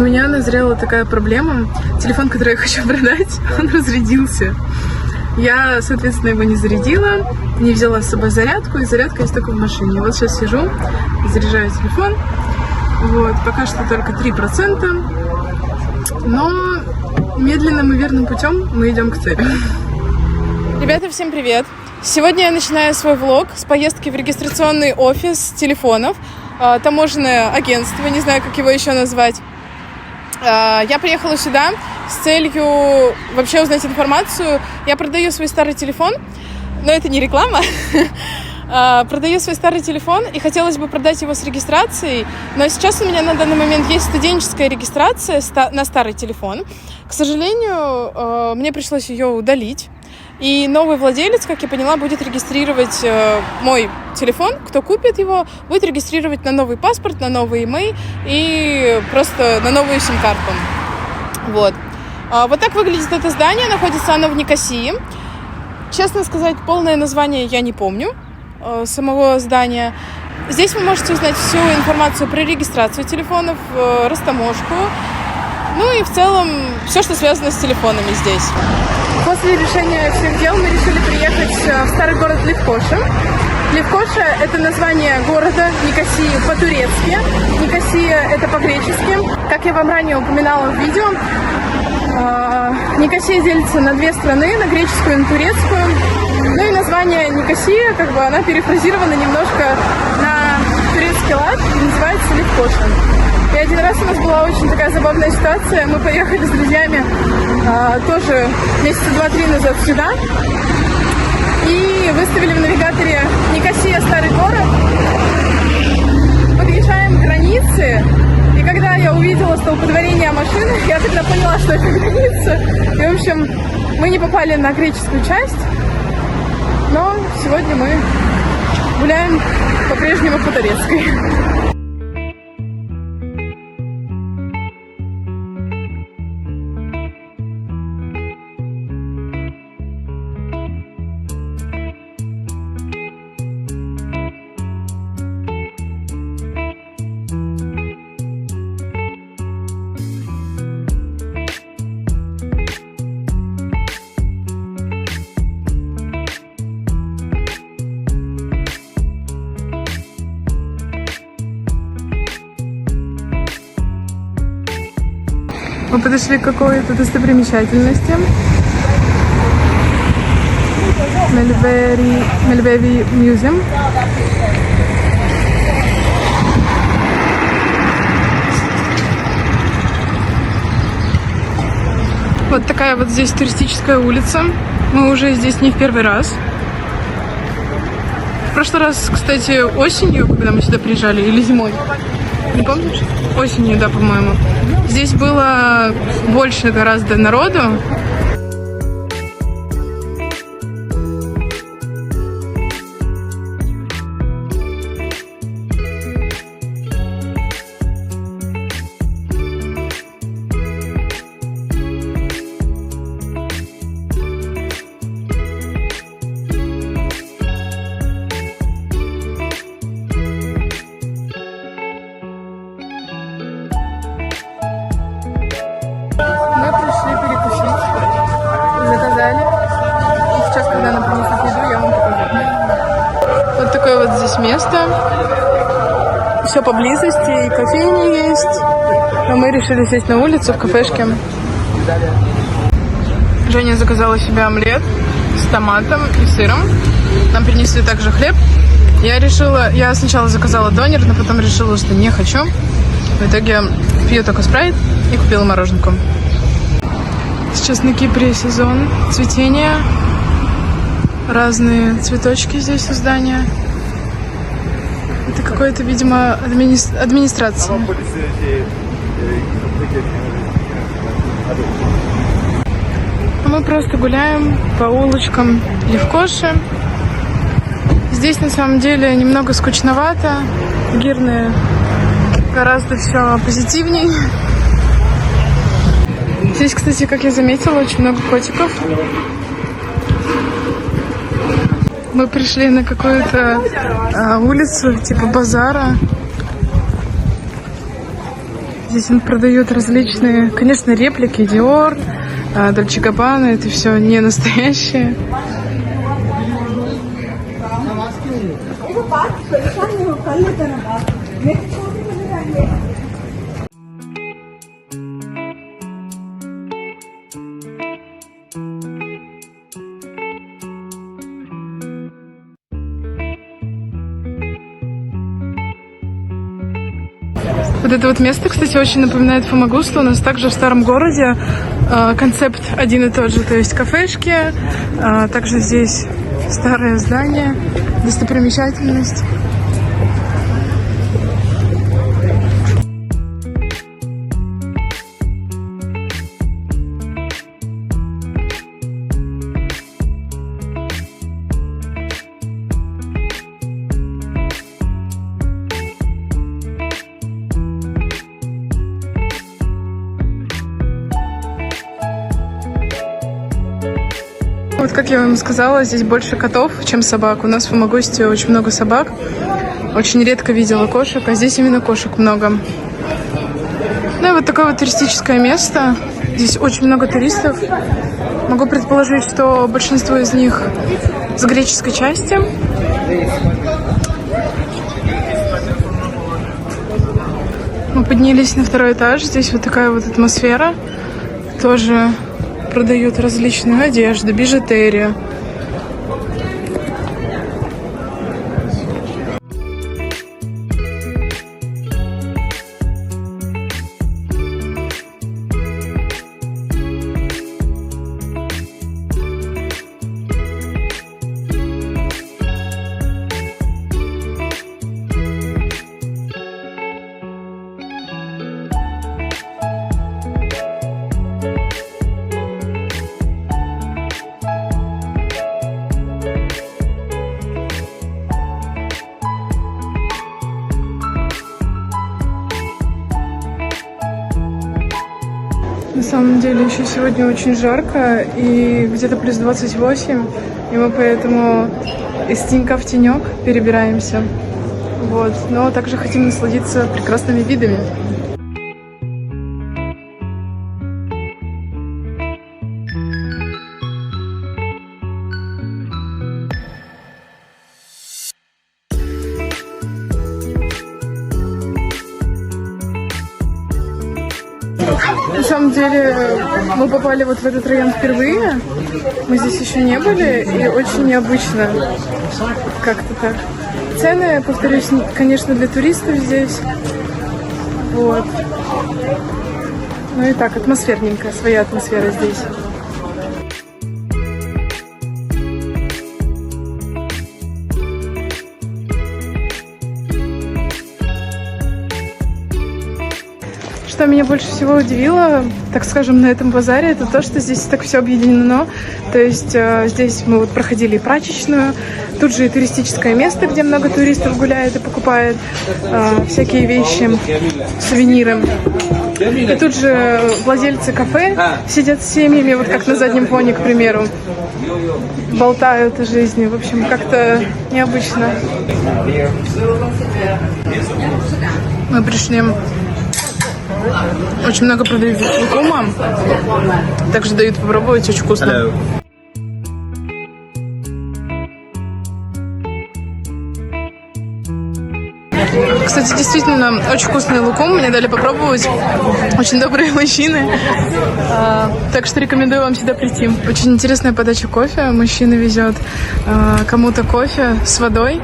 У меня назрела такая проблема. Телефон, который я хочу продать, он разрядился. Я, соответственно, его не зарядила, не взяла с собой зарядку, и зарядка есть только в машине. Вот сейчас сижу, заряжаю телефон. Вот, пока что только 3%. Но медленным и верным путем мы идем к цели. Ребята, всем привет! Сегодня я начинаю свой влог с поездки в регистрационный офис телефонов, таможенное агентство, не знаю, как его еще назвать. Я приехала сюда с целью вообще узнать информацию. Я продаю свой старый телефон, но это не реклама. Продаю свой старый телефон, и хотелось бы продать его с регистрацией, но сейчас у меня на данный момент есть студенческая регистрация на старый телефон. К сожалению, мне пришлось ее удалить. И новый владелец, как я поняла, будет регистрировать мой телефон. Кто купит его, будет регистрировать на новый паспорт, на новый имей и просто на новую сим-карту. Вот. Вот так выглядит это здание. Находится оно в Никосии. Честно сказать, полное название я не помню самого здания. Здесь вы можете узнать всю информацию про регистрацию телефонов, растаможку. Ну и в целом все, что связано с телефонами здесь. После решения всех дел мы решили приехать в старый город Лефкоша. Лефкоша – это название города Никосии по-турецки. Никосия – это по-гречески. Как я вам ранее упоминала в видео, Никосия делится на две страны, на греческую и на турецкую. Ну и название Никосия, она перефразирована немножко на турецкий лад и называется Лефкоша. И один раз у нас была очень такая забавная ситуация. Мы поехали с друзьями тоже месяца 2-3 назад сюда. И выставили в навигаторе Никосия, старый город. Подъезжаем к границе. И когда я увидела столпотворение машин, я тогда поняла, что это граница. И, в общем, мы не попали на греческую часть. Но сегодня мы гуляем по-прежнему по турецкой. Мы подошли к какой-то достопримечательности. Melvevi Museum. Вот такая вот здесь туристическая улица. Мы уже здесь не в первый раз. В прошлый раз, кстати, осенью, когда мы сюда приезжали, или зимой. Не помнишь? Осенью, да, по-моему. Здесь было больше гораздо народу. Сейчас, когда нам принесут еду, я вам покажу. Вот такое вот здесь место. Все поблизости, и кофейни есть. Но мы решили сесть на улицу в кафешке. Женя заказала себе омлет с томатом и сыром. Нам принесли также хлеб. Я сначала заказала донер, но потом решила, что не хочу. В итоге пью только спрайт и купила мороженку. Сейчас на Кипре сезон цветения. Разные цветочки здесь у здания. Это какое-то, видимо, администрация. Мы просто гуляем по улочкам Лефкоши. Здесь на самом деле немного скучновато. В Гирне гораздо все позитивней. Здесь, кстати, как я заметила, очень много котиков. Мы пришли на какую-то улицу, типа базара. Здесь он продает различные, конечно, реплики Dior, Dolce Gabbana, это все не настоящее. Вот это вот место, кстати, очень напоминает Фомагусту. У нас также в старом городе концепт один и тот же, то есть кафешки, также здесь старое здание, достопримечательность. Вот как я вам сказала, здесь больше котов, чем собак. У нас в Фомагусте очень много собак. Очень редко видела кошек, а здесь именно кошек много. Ну и вот такое вот туристическое место. Здесь очень много туристов. Могу предположить, что большинство из них с греческой части. Мы поднялись на второй этаж. Здесь вот такая вот атмосфера. Тоже продают различную одежду, бижутерию. На самом деле еще сегодня очень жарко и где-то плюс 28, и мы поэтому из тенька в тенек перебираемся. Вот. Но также хотим насладиться прекрасными видами. На самом деле мы попали вот в этот район впервые. Мы здесь еще не были, и очень необычно. Как-то так. Цены, повторюсь, конечно, для туристов здесь. Вот. Ну и так, атмосферненько, своя атмосфера здесь. Что меня больше всего удивило, так скажем, на этом базаре, это то, что здесь так все объединено. То есть здесь мы вот проходили и прачечную, тут же и туристическое место, где много туристов гуляет и покупает всякие вещи, сувениры. И тут же владельцы кафе сидят с семьями, вот как на заднем фоне, к примеру, болтают о жизни. В общем, как-то необычно. Мы пришли. Очень много продают лукума. Также дают попробовать, очень вкусно. Кстати, действительно, очень вкусный лукум. Мне дали попробовать. Очень добрые мужчины. Так что рекомендую вам сюда прийти. Очень интересная подача кофе. Мужчина везет кому-то кофе с водой.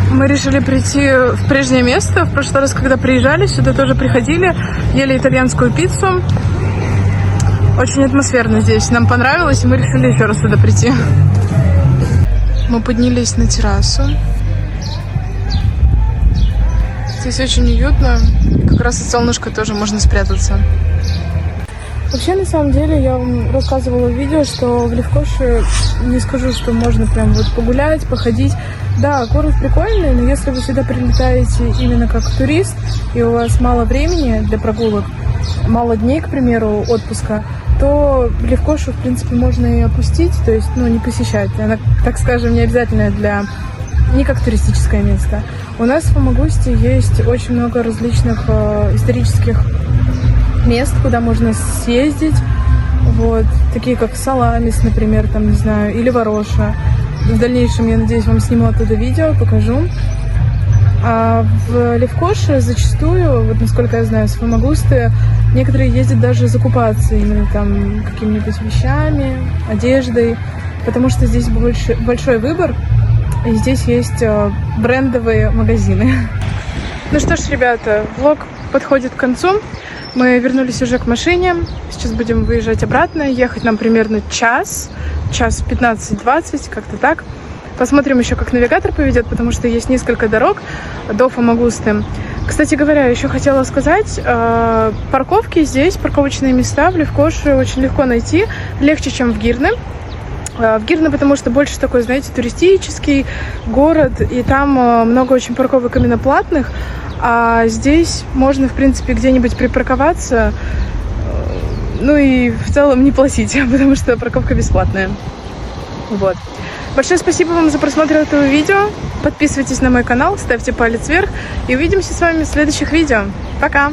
Мы решили прийти в прежнее место. В прошлый раз, когда приезжали, сюда тоже приходили, ели итальянскую пиццу. Очень атмосферно здесь. Нам понравилось, и мы решили еще раз сюда прийти. Мы поднялись на террасу. Здесь очень уютно. Как раз от солнышка тоже можно спрятаться. Вообще, на самом деле, я вам рассказывала в видео, что в Левкоше не скажу, что можно прям вот погулять, походить. Да, город прикольный, но если вы сюда прилетаете именно как турист, и у вас мало времени для прогулок, мало дней, к примеру, отпуска, то Левкошу, в принципе, можно и опустить, то есть, ну, не посещать. Она, так скажем, не обязательная не как туристическое место. У нас в Фомагусте есть очень много различных исторических мест, куда можно съездить. Вот, такие как Саламис, например, там, не знаю, или Вороша. В дальнейшем, я надеюсь, вам сниму оттуда видео, покажу. А в Левкоше зачастую, вот насколько я знаю, с Фомагусты некоторые ездят даже закупаться именно там какими-нибудь вещами, одеждой, потому что здесь большой выбор, и здесь есть брендовые магазины. Ну что ж, ребята, влог подходит к концу. Мы вернулись уже к машине. Сейчас будем выезжать обратно. Ехать нам примерно час 15-20, как-то так. Посмотрим еще, как навигатор поведет, потому что есть несколько дорог до Фомагусты. Кстати говоря, еще хотела сказать, парковки здесь, парковочные места в Левкоше очень легко найти. Легче, чем в Гирне. В Гирне, потому что больше такой, знаете, туристический город, и там много очень парковок именно платных. А здесь можно, в принципе, где-нибудь припарковаться, ну и в целом не платить, потому что парковка бесплатная. Вот. Большое спасибо вам за просмотр этого видео. Подписывайтесь на мой канал, ставьте палец вверх и увидимся с вами в следующих видео. Пока!